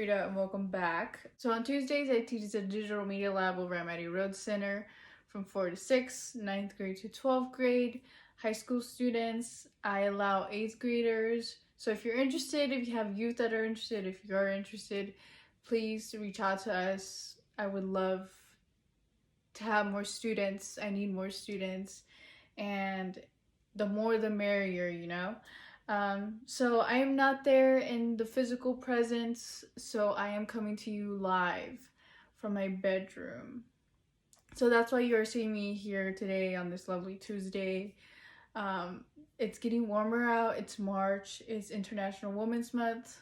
Frida and welcome back. So on Tuesdays, I teach the digital media lab over at Matty Road Center from 4 to 6, 9th grade to 12th grade, high school students. I allow 8th graders. So if you're interested, if you have youth that are interested, if you're interested, please reach out to us. I would love to have more students. I need more students. And the more the merrier, you know? So I am not there in the physical presence, so I am coming to you live from my bedroom. So that's why you're seeing me here today on this lovely Tuesday. It's getting warmer out. It's March. It's International Women's Month.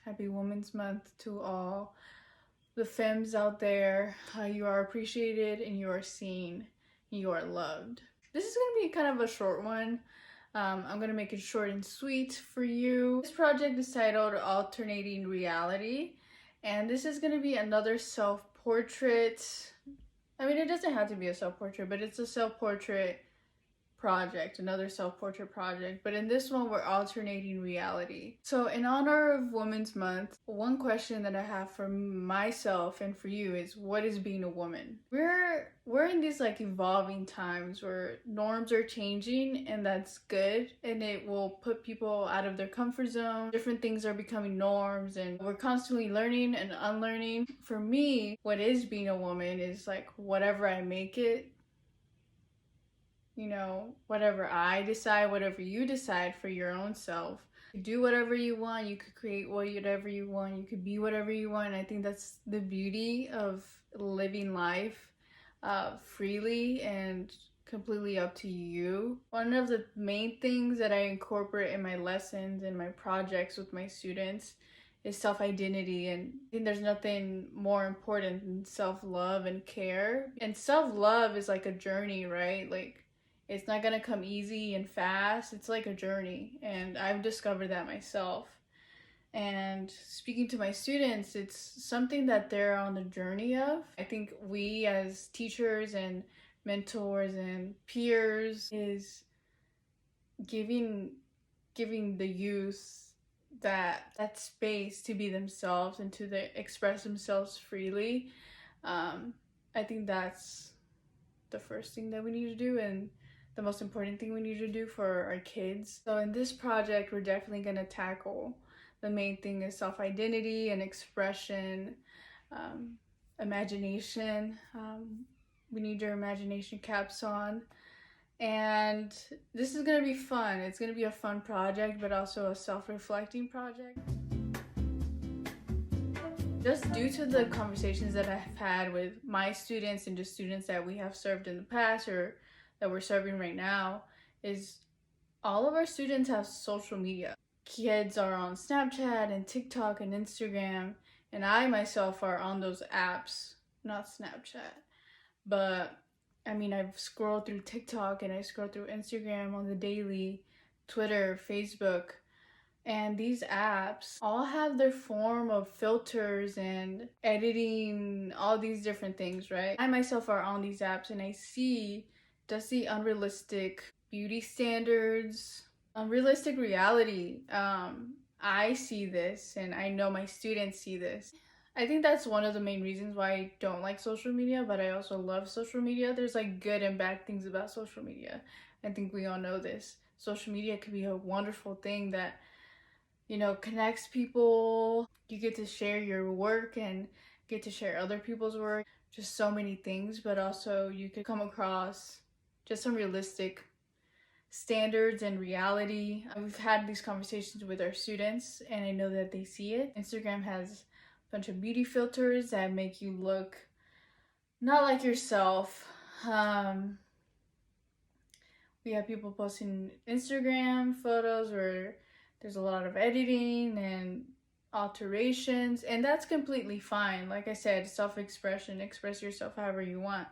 Happy Women's Month to all the femmes out there. You are appreciated and you are seen. You are loved. This is going to be kind of a short one. I'm going to make it short and sweet for you. This project is titled Alternating Reality, and this is going to be another self-portrait. I mean, it doesn't have to be a self-portrait, but it's a self-portrait project, another self-portrait project. But in this one, we're alternating reality. So in honor of Women's Month, one question that I have for myself and for you is, what is being a woman? We're in these like evolving times where norms are changing, and that's good, and it will put people out of their comfort zone. Different things are becoming norms, and we're constantly learning and unlearning. For me, what is being a woman is like whatever I make it. You know, whatever I decide, whatever you decide for your own self. You do whatever you want, you could create whatever you want, you could be whatever you want. And I think that's the beauty of living life freely and completely up to you. One of the main things that I incorporate in my lessons and my projects with my students is self-identity, and I think there's nothing more important than self-love and care. And self-love is like a journey, right? Like, it's not gonna come easy and fast. It's like a journey, and I've discovered that myself. And speaking to my students, it's something that they're on the journey of. I think we as teachers and mentors and peers is giving the youth that space to be themselves and to express themselves freely. I think that's the first thing that we need to do, and the most important thing we need to do for our kids. So in this project, we're definitely going to tackle the main thing is self-identity and expression, imagination. We need your imagination caps on. And this is going to be fun. It's going to be a fun project, but also a self-reflecting project. Just due to the conversations that I've had with my students and just students that we have served in the past or that we're serving right now, is all of our students have social media. Kids are on Snapchat and TikTok and Instagram, and I myself are on those apps, not Snapchat. But I mean, I've scrolled through TikTok and I scroll through Instagram on the daily, Twitter, Facebook, and these apps all have their form of filters and editing, all these different things, right? I myself are on these apps and I see just the unrealistic beauty standards, unrealistic reality. I see this, and I know my students see this. I think that's one of the main reasons why I don't like social media, but I also love social media. There's like good and bad things about social media. I think we all know this. Social media could be a wonderful thing that, you know, connects people. You get to share your work and get to share other people's work. Just so many things, but also you could come across just some realistic standards and reality. We've had these conversations with our students, and I know that they see it. Instagram has a bunch of beauty filters that make you look not like yourself. We have people posting Instagram photos where there's a lot of editing and alterations, and that's completely fine. Like I said, self-expression, express yourself however you want.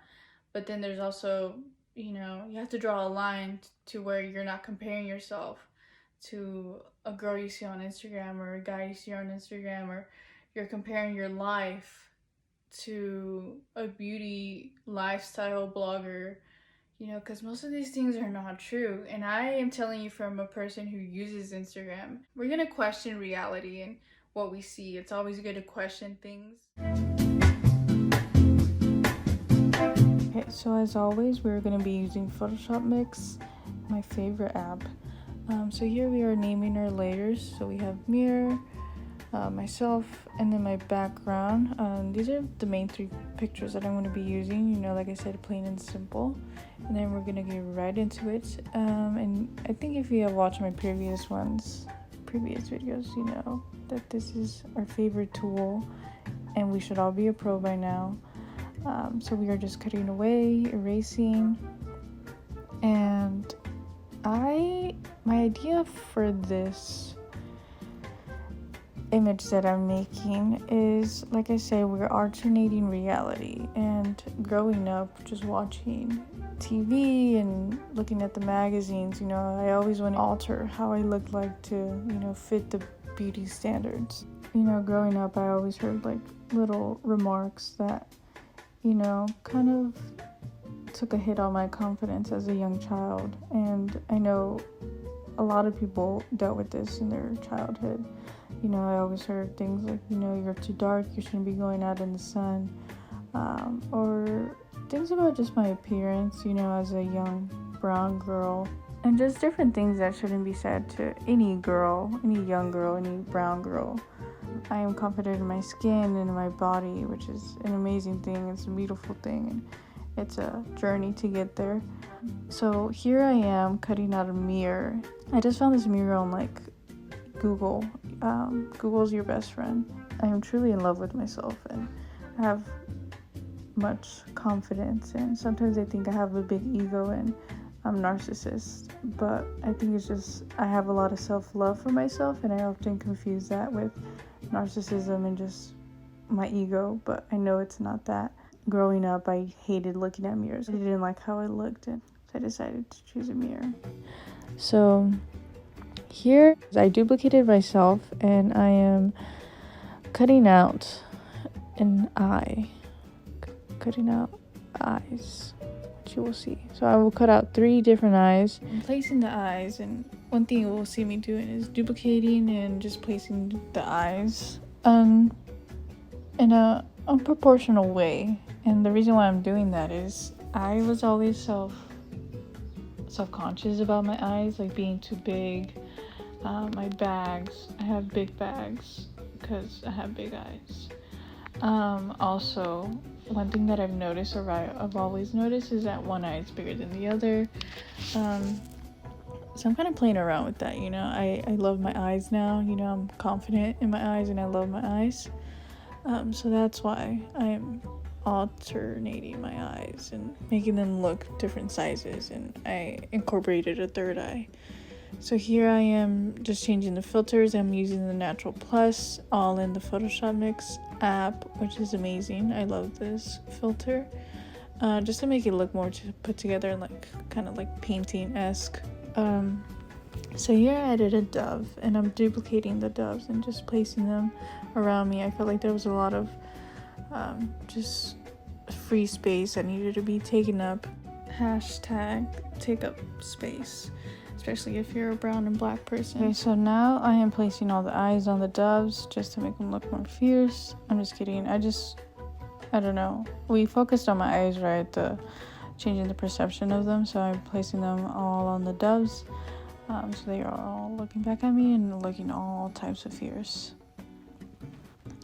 But then there's also, you know, you have to draw a line to where you're not comparing yourself to a girl you see on Instagram or a guy you see on Instagram, or you're comparing your life to a beauty lifestyle blogger, you know, because most of these things are not true. And I am telling you from a person who uses Instagram, we're going to question reality, and what we see. It's always good to question things. Okay, so as always, we're going to be using Photoshop Mix, my favorite app. So here we are naming our layers. So we have mirror, myself, and then my background. These are the main 3 pictures that I'm going to be using, you know, like I said, plain and simple. And then we're going to get right into it. And I think if you have watched my previous videos, you know that this is our favorite tool and we should all be a pro by now. So we are just cutting away, erasing, and my idea for this image that I'm making is, like I say, we're alternating reality. And growing up just watching TV and looking at the magazines, you know, I always want to alter how I look like to, you know, fit the beauty standards. You know, growing up I always heard like little remarks that, you know, kind of took a hit on my confidence as a young child. And I know a lot of people dealt with this in their childhood. You know, I always heard things like, you know, you're too dark, you shouldn't be going out in the sun, or things about just my appearance, you know, as a young brown girl, and just different things that shouldn't be said to any girl, any young girl, any brown girl. I am confident in my skin and in my body, which is an amazing thing. It's a beautiful thing, and it's a journey to get there. So here I am cutting out a mirror. I just found this mirror on like Google. Google's your best friend. I am truly in love with myself, and I have much confidence, and sometimes I think I have a big ego and I'm narcissist, but I think it's just I have a lot of self-love for myself, and I often confuse that with narcissism and just my ego, but I know it's not that. Growing up, I hated looking at mirrors. I didn't like how I looked, and so I decided to choose a mirror. So here I duplicated myself, and I am cutting out an eye, cutting out eyes, which you will see. So I will cut out 3 different eyes. I'm placing the eyes, and one thing you will see me doing is duplicating and just placing the eyes in a unproportional way. And the reason why I'm doing that is I was always self-conscious about my eyes, like being too big. My bags, I have big bags because I have big eyes. Also, one thing that I've noticed, or I've always noticed, is that one eye is bigger than the other. So I'm kind of playing around with that, you know. I love my eyes now, you know. I'm confident in my eyes and I love my eyes. So that's why I'm alternating my eyes and making them look different sizes, and I incorporated a 3rd eye. So here I am just changing the filters. I'm using the Natural Plus, all in the Photoshop Mix app, which is amazing. I love this filter, just to make it look more put together and like kind of like painting-esque. So here I added a dove, and I'm duplicating the doves and just placing them around me. I felt like there was a lot of just free space that needed to be taken up. Hashtag take up space, especially if you're a brown and black person. Okay, so now I am placing all the eyes on the doves just to make them look more fierce. I'm just kidding. I don't know. We focused on my eyes, right? Changing the perception of them. So I'm placing them all on the doves. So they are all looking back at me and looking all types of fierce.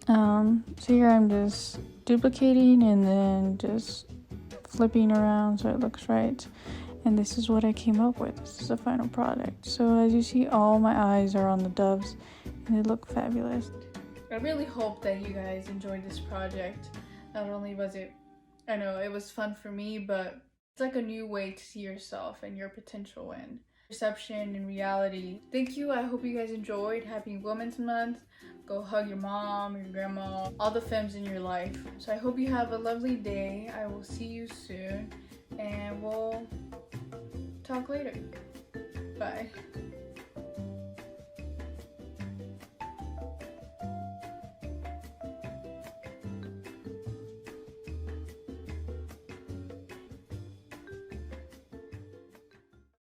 So here I'm just duplicating and then just flipping around so it looks right. And this is what I came up with. This is the final product. So as you see, all my eyes are on the doves and they look fabulous. I really hope that you guys enjoyed this project. Not only was it, I know it was fun for me, but it's like a new way to see yourself and your potential and perception and reality. Thank you. I hope you guys enjoyed. Happy Women's Month. Go hug your mom, your grandma, all the femmes in your life. So I hope you have a lovely day. I will see you soon and we'll talk later. Bye.